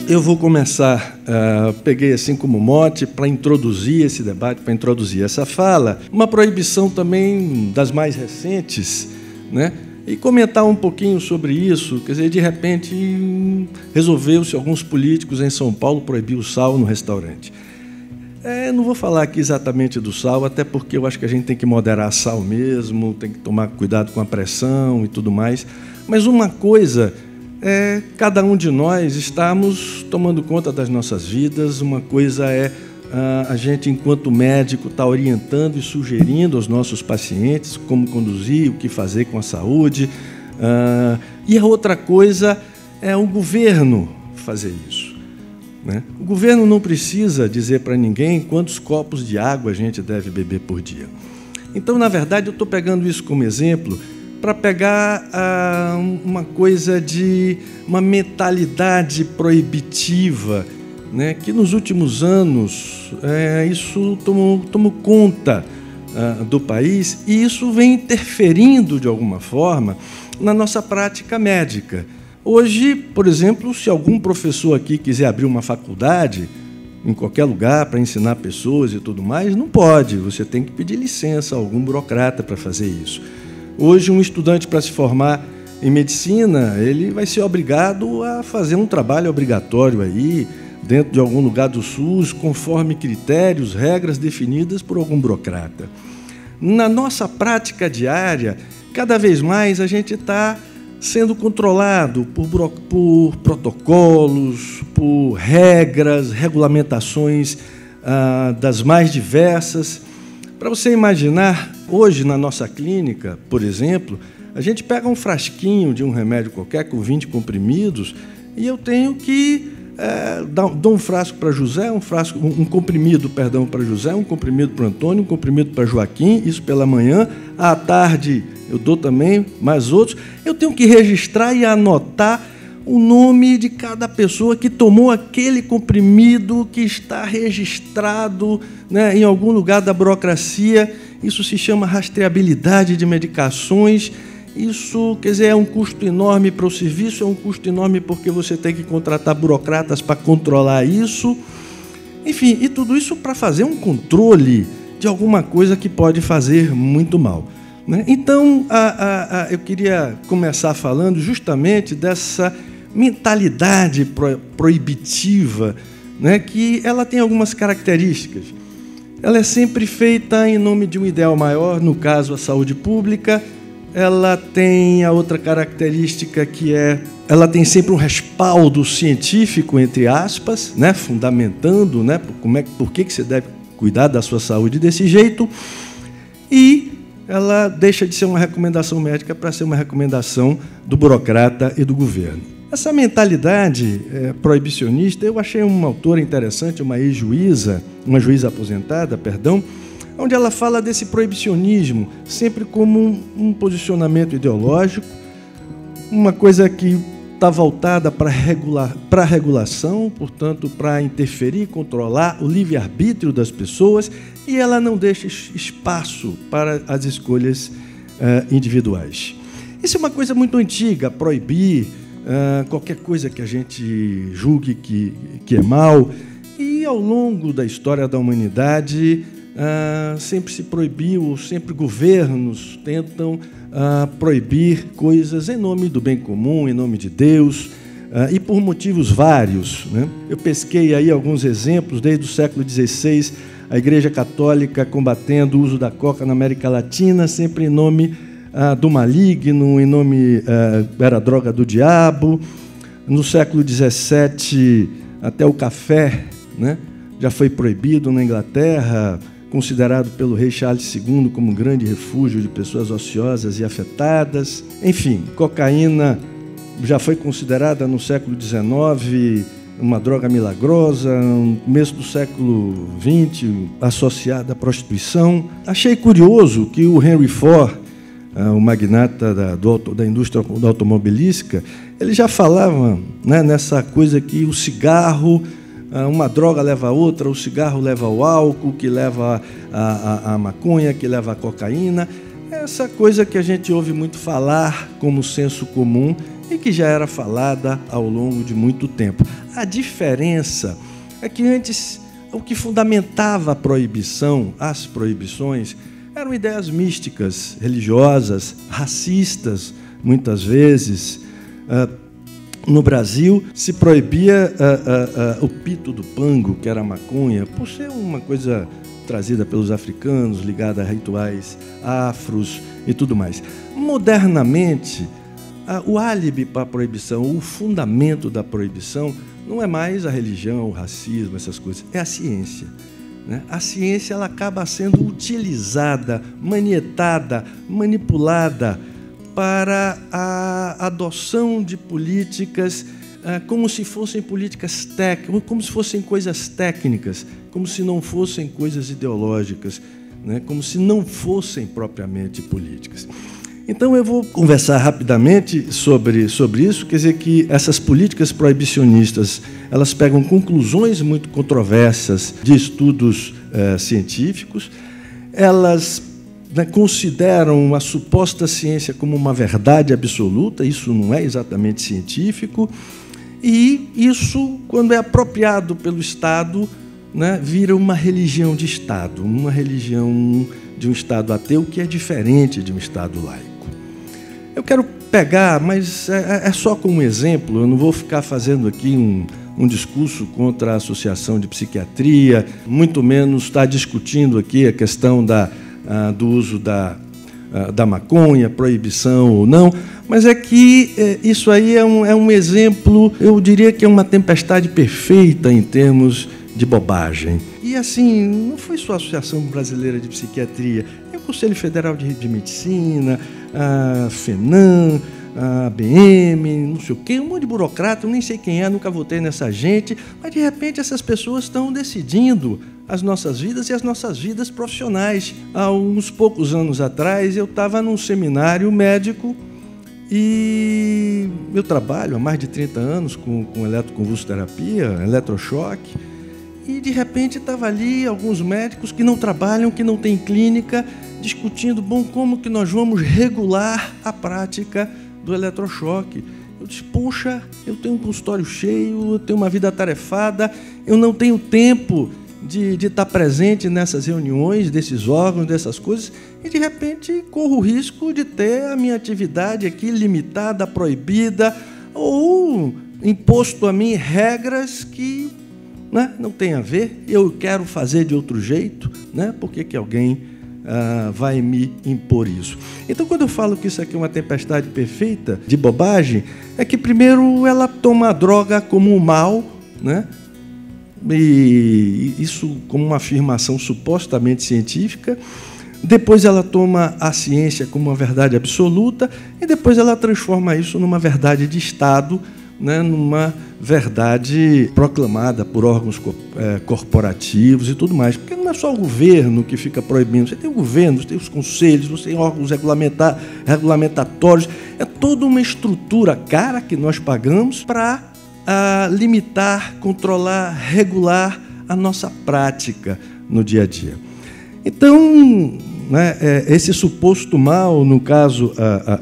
eu vou começar, peguei assim como mote para introduzir esse debate, para introduzir essa fala, uma proibição também das mais recentes, né? E comentar um pouquinho sobre isso. Quer dizer, de repente, resolveu-se alguns políticos em São Paulo proibir o sal no restaurante. Não vou falar aqui exatamente do sal, até porque eu acho que a gente tem que moderar sal mesmo, tem que tomar cuidado com a pressão e tudo mais. Mas uma coisa é cada um de nós estarmos tomando conta das nossas vidas, uma coisa é a gente, enquanto médico, está orientando e sugerindo aos nossos pacientes como conduzir, o que fazer com a saúde. E a outra coisa é o governo fazer isso, né? O governo não precisa dizer para ninguém quantos copos de água a gente deve beber por dia. Então, na verdade, eu estou pegando isso como exemplo para pegar uma coisa de uma mentalidade proibitiva, né, que nos últimos anos isso tomou conta do país, e isso vem interferindo de alguma forma na nossa prática médica. Hoje, por exemplo, se algum professor aqui quiser abrir uma faculdade em qualquer lugar para ensinar pessoas e tudo mais, não pode, você tem que pedir licença a algum burocrata para fazer isso. Hoje, um estudante, para se formar em medicina, ele vai ser obrigado a fazer um trabalho obrigatório aí, dentro de algum lugar do SUS, conforme critérios, regras definidas por algum burocrata. Na nossa prática diária, cada vez mais a gente está sendo controlado por protocolos, por regras, regulamentações das mais diversas. Para você imaginar, hoje na nossa clínica, por exemplo, a gente pega um frasquinho de um remédio qualquer com 20 comprimidos e eu tenho que dou um frasco para José, um comprimido, perdão, para José, um comprimido para Antônio, um comprimido para Joaquim, isso pela manhã. À tarde eu dou também mais outros. Eu tenho que registrar e anotar o nome de cada pessoa que tomou aquele comprimido, que está registrado, né, em algum lugar da burocracia. Isso se chama rastreabilidade de medicações. Isso, quer dizer, é um custo enorme para o serviço, é um custo enorme porque você tem que contratar burocratas para controlar isso. Enfim, e tudo isso para fazer um controle de alguma coisa que pode fazer muito mal, né? Então, eu queria começar falando justamente dessa mentalidade proibitiva, né, que ela tem algumas características. Ela é sempre feita em nome de um ideal maior, no caso, a saúde pública. Ela tem a outra característica que ela tem sempre um respaldo científico, entre aspas, né, fundamentando, né, por que você deve cuidar da sua saúde desse jeito, e ela deixa de ser uma recomendação médica para ser uma recomendação do burocrata e do governo. Essa mentalidade proibicionista, eu achei uma autora interessante, uma ex-juíza, uma juíza aposentada, perdão, onde ela fala desse proibicionismo sempre como um posicionamento ideológico, uma coisa que está voltada para a regulação, portanto, para interferir, controlar o livre-arbítrio das pessoas, e ela não deixa espaço para as escolhas individuais. Isso é uma coisa muito antiga, proibir qualquer coisa que a gente julgue que é mal, e ao longo da história da humanidade, sempre se proibiu, sempre governos tentam proibir coisas em nome do bem comum, em nome de Deus, e por motivos vários, né? Eu pesquei aí alguns exemplos, desde o século XVI, a Igreja Católica combatendo o uso da coca na América Latina, sempre em nome do maligno, em nome era a droga do diabo. No século XVII, até o café, né, já foi proibido na Inglaterra, considerado pelo rei Charles II como um grande refúgio de pessoas ociosas e afetadas. Enfim, cocaína já foi considerada no século XIX uma droga milagrosa, no começo do século XX, associada à prostituição. Achei curioso que o Henry Ford, o magnata da indústria automobilística, ele já falava, né, nessa coisa que o cigarro, uma droga leva a outra, o cigarro leva ao álcool, que leva a maconha, que leva a cocaína. Essa coisa que a gente ouve muito falar como senso comum e que já era falada ao longo de muito tempo. A diferença é que antes o que fundamentava a proibição, as proibições, eram ideias místicas, religiosas, racistas, muitas vezes. No Brasil, se proibia o pito do pango, que era a maconha, por ser uma coisa trazida pelos africanos, ligada a rituais afros e tudo mais. Modernamente, o álibi para a proibição, o fundamento da proibição, não é mais a religião, o racismo, essas coisas, é a ciência. A ciência ela acaba sendo utilizada, manietada, manipulada para a adoção de políticas como se fossem políticas técnicas, como se fossem coisas técnicas, como se não fossem coisas ideológicas, como se não fossem propriamente políticas. Então, eu vou conversar rapidamente sobre isso, quer dizer que essas políticas proibicionistas, elas pegam conclusões muito controversas de estudos científicos, elas consideram a suposta ciência como uma verdade absoluta, isso não é exatamente científico, e isso, quando é apropriado pelo Estado, vira uma religião de Estado, uma religião de um Estado ateu que é diferente de um Estado laico. Eu quero pegar, mas é só como exemplo, eu não vou ficar fazendo aqui um discurso contra a Associação de Psiquiatria, muito menos estar discutindo aqui a questão do uso da maconha, proibição ou não, mas é que isso aí é um exemplo, eu diria que é uma tempestade perfeita em termos de bobagem. E assim, não foi só a Associação Brasileira de Psiquiatria, é o Conselho Federal de Medicina, a FENAM, a ABM, não sei o quê, um monte de burocrata, eu nem sei quem é, nunca votei nessa gente, mas de repente essas pessoas estão decidindo as nossas vidas e as nossas vidas profissionais. Há uns poucos anos atrás, eu estava num seminário médico e eu trabalho há mais de 30 anos com eletroconvulsoterapia, eletrochoque, e de repente estava ali alguns médicos que não trabalham, que não têm clínica, discutindo, como que nós vamos regular a prática do eletrochoque. Eu disse, poxa, eu tenho um consultório cheio, eu tenho uma vida atarefada, eu não tenho tempo de estar presente nessas reuniões, desses órgãos, dessas coisas, e de repente corro o risco de ter a minha atividade aqui limitada, proibida, ou imposto a mim regras que não tem a ver, eu quero fazer de outro jeito, por que alguém vai me impor isso? Então, quando eu falo que isso aqui é uma tempestade perfeita de bobagem, é que primeiro ela toma a droga como um mal, e isso como uma afirmação supostamente científica, depois ela toma a ciência como uma verdade absoluta, e depois ela transforma isso numa verdade de Estado, numa verdade proclamada por órgãos corporativos e tudo mais. Porque não é só o governo que fica proibindo, você tem o governo, você tem os conselhos, você tem órgãos regulamentatórios, é toda uma estrutura cara que nós pagamos para limitar, controlar, regular a nossa prática no dia a dia. Então, esse suposto mal, no caso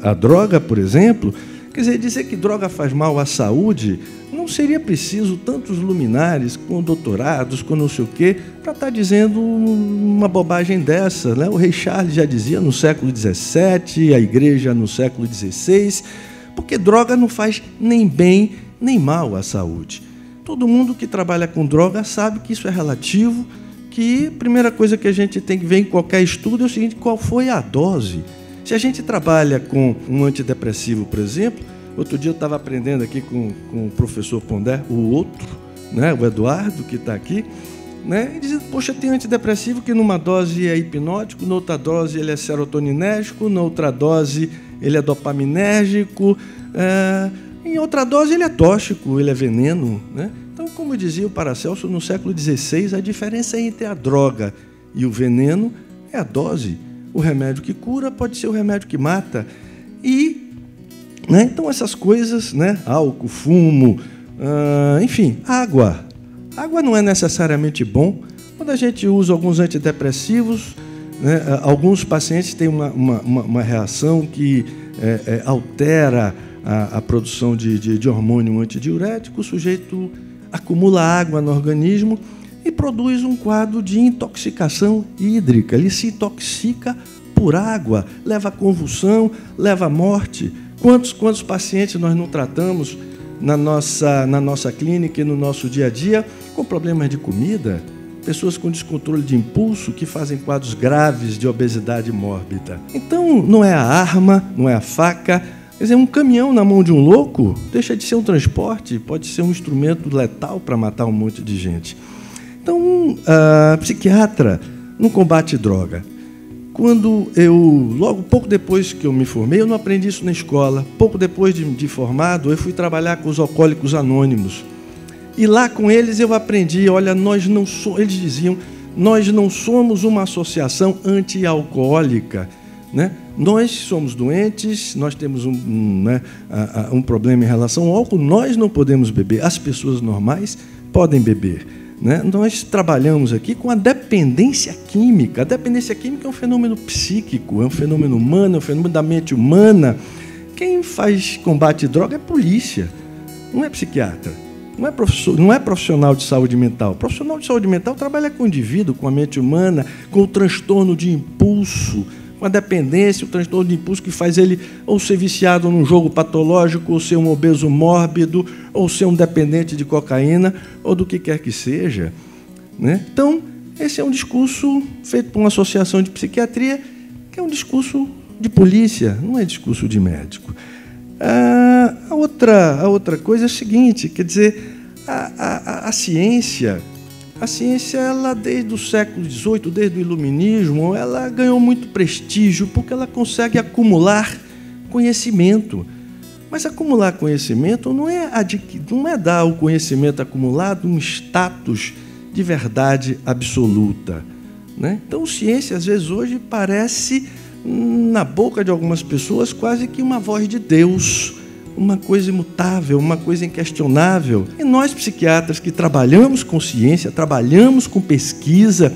a droga, por exemplo, quer dizer que droga faz mal à saúde, não seria preciso tantos luminares com doutorados, com não sei o quê, para estar dizendo uma bobagem dessa. O rei Charles já dizia no século XVII, a igreja no século XVI, porque droga não faz nem bem nem mal à saúde. Todo mundo que trabalha com droga sabe que isso é relativo, que a primeira coisa que a gente tem que ver em qualquer estudo é o seguinte, qual foi a dose? Se a gente trabalha com um antidepressivo, por exemplo, outro dia eu estava aprendendo aqui com o professor Pondé, o outro, o Eduardo, que está aqui, e dizendo, poxa, tem antidepressivo que numa dose é hipnótico, noutra dose ele é serotoninérgico, noutra dose ele é dopaminérgico, em outra dose ele é tóxico, ele é veneno. Então, como dizia o Paracelso, no século XVI, a diferença entre a droga e o veneno é a dose. O remédio que cura pode ser o remédio que mata. E, então, essas coisas, álcool, fumo, enfim, água. Água não é necessariamente bom. Quando a gente usa alguns antidepressivos, né? Alguns pacientes têm uma reação que altera a produção de hormônio antidiurético, o sujeito acumula água no organismo e produz um quadro de intoxicação hídrica. Ele se intoxica por água, leva a convulsão, leva à morte. Quantos pacientes nós não tratamos na nossa clínica e no nosso dia a dia com problemas de comida? Pessoas com descontrole de impulso que fazem quadros graves de obesidade mórbida. Então, não é a arma, não é a faca. Quer dizer, um caminhão na mão de um louco deixa de ser um transporte, pode ser um instrumento letal para matar um monte de gente. Então, psiquiatra não combate droga. Logo pouco depois que eu me formei, eu não aprendi isso na escola. Pouco depois de formado, eu fui trabalhar com os alcoólicos anônimos. E lá com eles eu aprendi, olha, eles diziam, nós não somos uma associação anti-alcoólica, né? Nós somos doentes, nós temos um problema em relação ao álcool, nós não podemos beber, as pessoas normais podem beber, né? Nós trabalhamos aqui com a dependência química. A dependência química é um fenômeno psíquico, é um fenômeno humano, é um fenômeno da mente humana. Quem faz combate à droga é polícia, não é psiquiatra. Não é profissional de saúde mental. O profissional de saúde mental trabalha com o indivíduo, com a mente humana, com o transtorno de impulso, com a dependência, o transtorno de impulso que faz ele ou ser viciado num jogo patológico, ou ser um obeso mórbido, ou ser um dependente de cocaína, ou do que quer que seja, né? Então, esse é um discurso feito por uma associação de psiquiatria, que é um discurso de polícia, não é discurso de médico. A outra coisa é o seguinte, quer dizer, a ciência, ela desde o século XVIII, desde o Iluminismo, ela ganhou muito prestígio porque ela consegue acumular conhecimento. Mas acumular conhecimento não é dar ao conhecimento acumulado um status de verdade absoluta, né? Então, ciência, às vezes, hoje parece, na boca de algumas pessoas, quase que uma voz de Deus, uma coisa imutável, uma coisa inquestionável. E nós, psiquiatras, que trabalhamos com ciência, trabalhamos com pesquisa,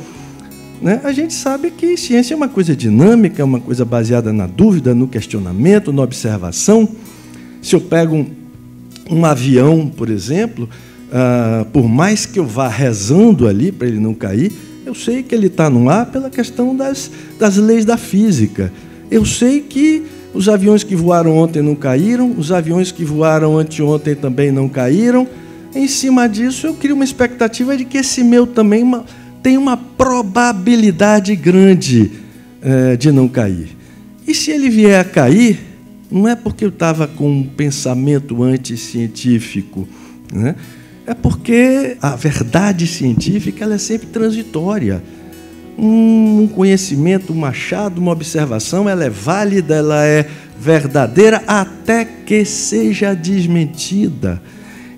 né, a gente sabe que ciência é uma coisa dinâmica, é uma coisa baseada na dúvida, no questionamento, na observação. Se eu pego um avião, por exemplo, por mais que eu vá rezando ali para ele não cair, eu sei que ele está no ar pela questão das leis da física. Eu sei que os aviões que voaram ontem não caíram, os aviões que voaram anteontem também não caíram. Em cima disso, eu crio uma expectativa de que esse meu também tem uma probabilidade grande de não cair. E se ele vier a cair, não é porque eu estava com um pensamento anticientífico, né? É porque a verdade científica ela é sempre transitória. Um conhecimento, um achado, uma observação, ela é válida, ela é verdadeira até que seja desmentida.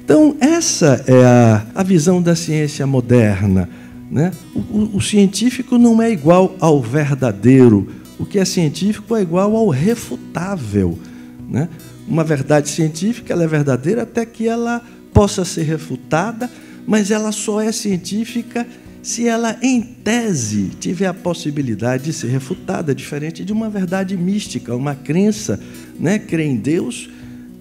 Então, essa é a visão da ciência moderna, né? O científico não é igual ao verdadeiro. O que é científico é igual ao refutável, né? Uma verdade científica ela é verdadeira até que ela possa ser refutada, mas ela só é científica se ela, em tese, tiver a possibilidade de ser refutada, diferente de uma verdade mística, uma crença, né? Crer em Deus,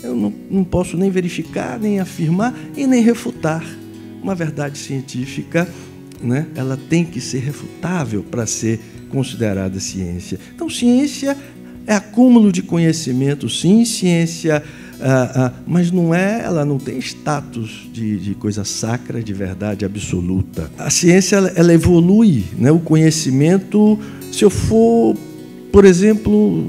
eu não posso nem verificar, nem afirmar e nem refutar. Uma verdade científica, né? Ela tem que ser refutável para ser considerada ciência. Então, ciência é acúmulo de conhecimento, sim, ciência, mas ela não tem status de coisa sacra, de verdade absoluta. A ciência ela evolui, né? O conhecimento, se eu for, por exemplo,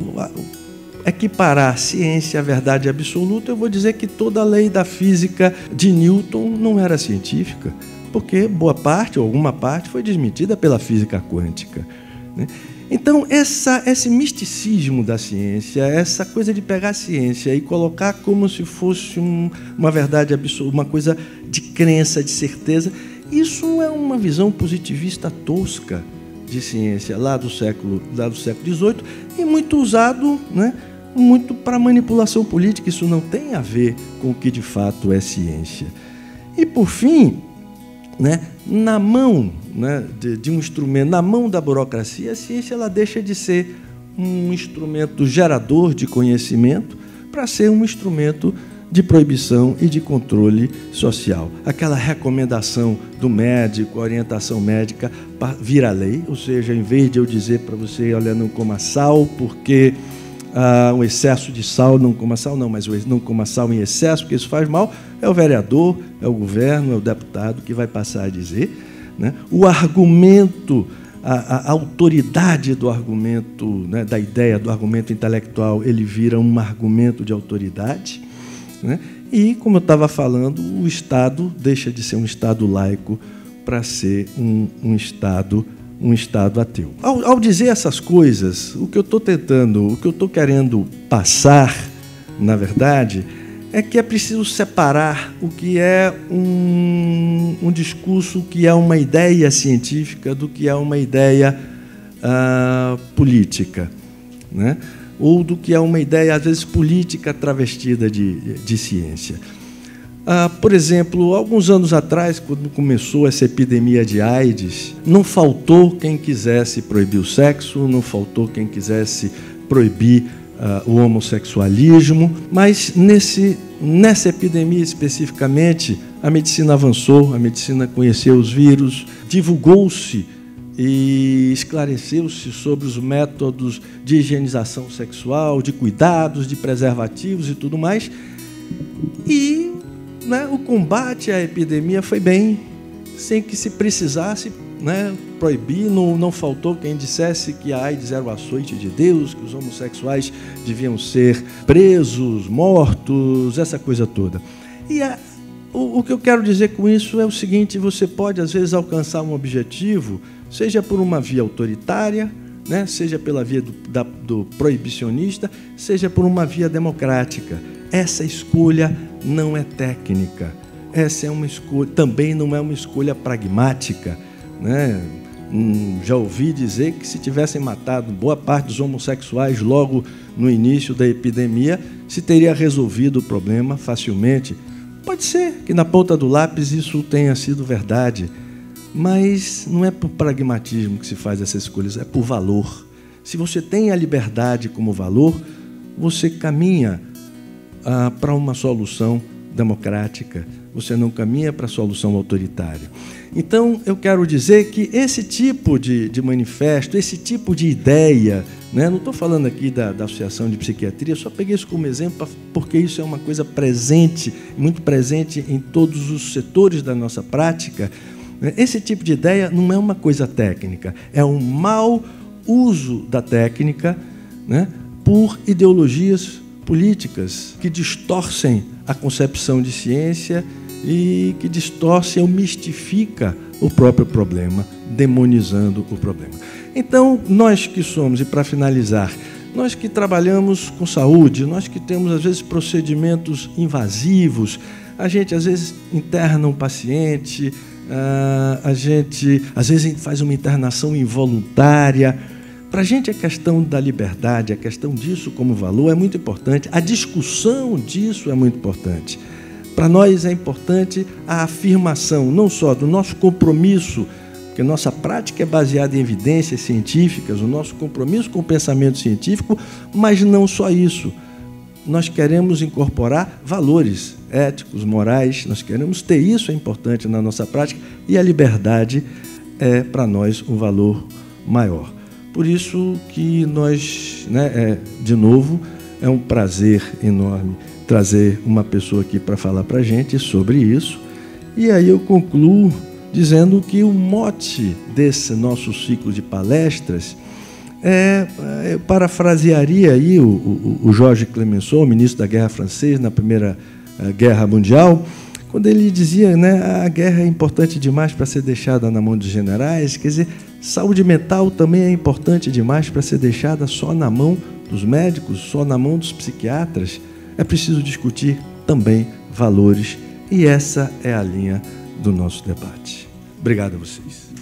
equiparar a ciência à verdade absoluta, eu vou dizer que toda a lei da física de Newton não era científica, porque boa parte, ou alguma parte, foi desmentida pela física quântica, né? Então, esse misticismo da ciência, essa coisa de pegar a ciência e colocar como se fosse uma verdade absoluta, uma coisa de crença, de certeza, isso é uma visão positivista tosca de ciência lá do século XVIII e muito usado, né, muito para manipulação política. Isso não tem a ver com o que de fato é ciência. E, por fim, né, na mão, né, de um instrumento, na mão da burocracia, a ciência ela deixa de ser um instrumento gerador de conhecimento para ser um instrumento de proibição e de controle social. Aquela recomendação do médico, orientação médica, vira lei, ou seja, em vez de eu dizer para você, olha, não coma sal, porque um excesso de sal, não coma sal, não, mas não coma sal em excesso, porque isso faz mal, é o vereador, é o governo, é o deputado que vai passar a dizer, né? O argumento, a autoridade do argumento, né, da ideia, do argumento intelectual, ele vira um argumento de autoridade, né? E, como eu estava falando, o Estado deixa de ser um Estado laico para ser um Estado ateu. Ao dizer essas coisas, o que eu estou querendo passar, na verdade, é que é preciso separar o que é um discurso, que é uma ideia científica, do que é uma ideia política, né? Ou do que é uma ideia, às vezes, política travestida de ciência. Por exemplo, alguns anos atrás, quando começou essa epidemia de AIDS, não faltou quem quisesse proibir o sexo, não faltou quem quisesse proibir o homossexualismo, mas nessa epidemia especificamente, a medicina avançou, a medicina conheceu os vírus, divulgou-se e esclareceu-se sobre os métodos de higienização sexual, de cuidados, de preservativos e tudo mais. E, né, o combate à epidemia foi bem, sem que se precisasse, né, proibir. Não faltou quem dissesse que a AIDS era o açoite de Deus, que os homossexuais deviam ser presos, mortos, essa coisa toda. E o que eu quero dizer com isso é o seguinte: você pode, às vezes, alcançar um objetivo, seja por uma via autoritária, né, seja pela via do proibicionista, seja por uma via democrática. Essa escolha não é técnica, essa é uma escolha, também não é uma escolha pragmática, né? Já ouvi dizer que se tivessem matado boa parte dos homossexuais logo no início da epidemia, se teria resolvido o problema facilmente. Pode ser que na ponta do lápis isso tenha sido verdade, mas não é por pragmatismo que se faz essas escolhas, é por valor. Se você tem a liberdade como valor, você caminha para uma solução democrática, você não caminha para a solução autoritária. Então, eu quero dizer que esse tipo de manifesto, esse tipo de ideia, né, não estou falando aqui da Associação de Psiquiatria, só peguei isso como exemplo porque isso é uma coisa presente, muito presente em todos os setores da nossa prática. Esse tipo de ideia não é uma coisa técnica, é um mau uso da técnica, né, por ideologias políticas que distorcem a concepção de ciência e que distorcem ou mistifica o próprio problema, demonizando o problema. Então, nós que somos, e para finalizar, nós que trabalhamos com saúde, nós que temos, às vezes, procedimentos invasivos, a gente, às vezes, interna um paciente, a gente, às vezes, faz uma internação involuntária. Para a gente, a questão da liberdade, a questão disso como valor é muito importante, a discussão disso é muito importante. Para nós é importante a afirmação, não só do nosso compromisso, porque nossa prática é baseada em evidências científicas, o nosso compromisso com o pensamento científico, mas não só isso. Nós queremos incorporar valores éticos, morais, nós queremos ter isso, é importante na nossa prática, e a liberdade é, para nós, um valor maior. Por isso que nós, né, de novo, é um prazer enorme trazer uma pessoa aqui para falar para a gente sobre isso. E aí eu concluo dizendo que o mote desse nosso ciclo de palestras eu parafrasearia aí o Georges Clemenceau, o ministro da Guerra francês na Primeira Guerra Mundial, quando ele dizia, né, a guerra é importante demais para ser deixada na mão dos generais. Quer dizer, saúde mental também é importante demais para ser deixada só na mão dos médicos, só na mão dos psiquiatras. É preciso discutir também valores, e essa é a linha do nosso debate. Obrigado a vocês.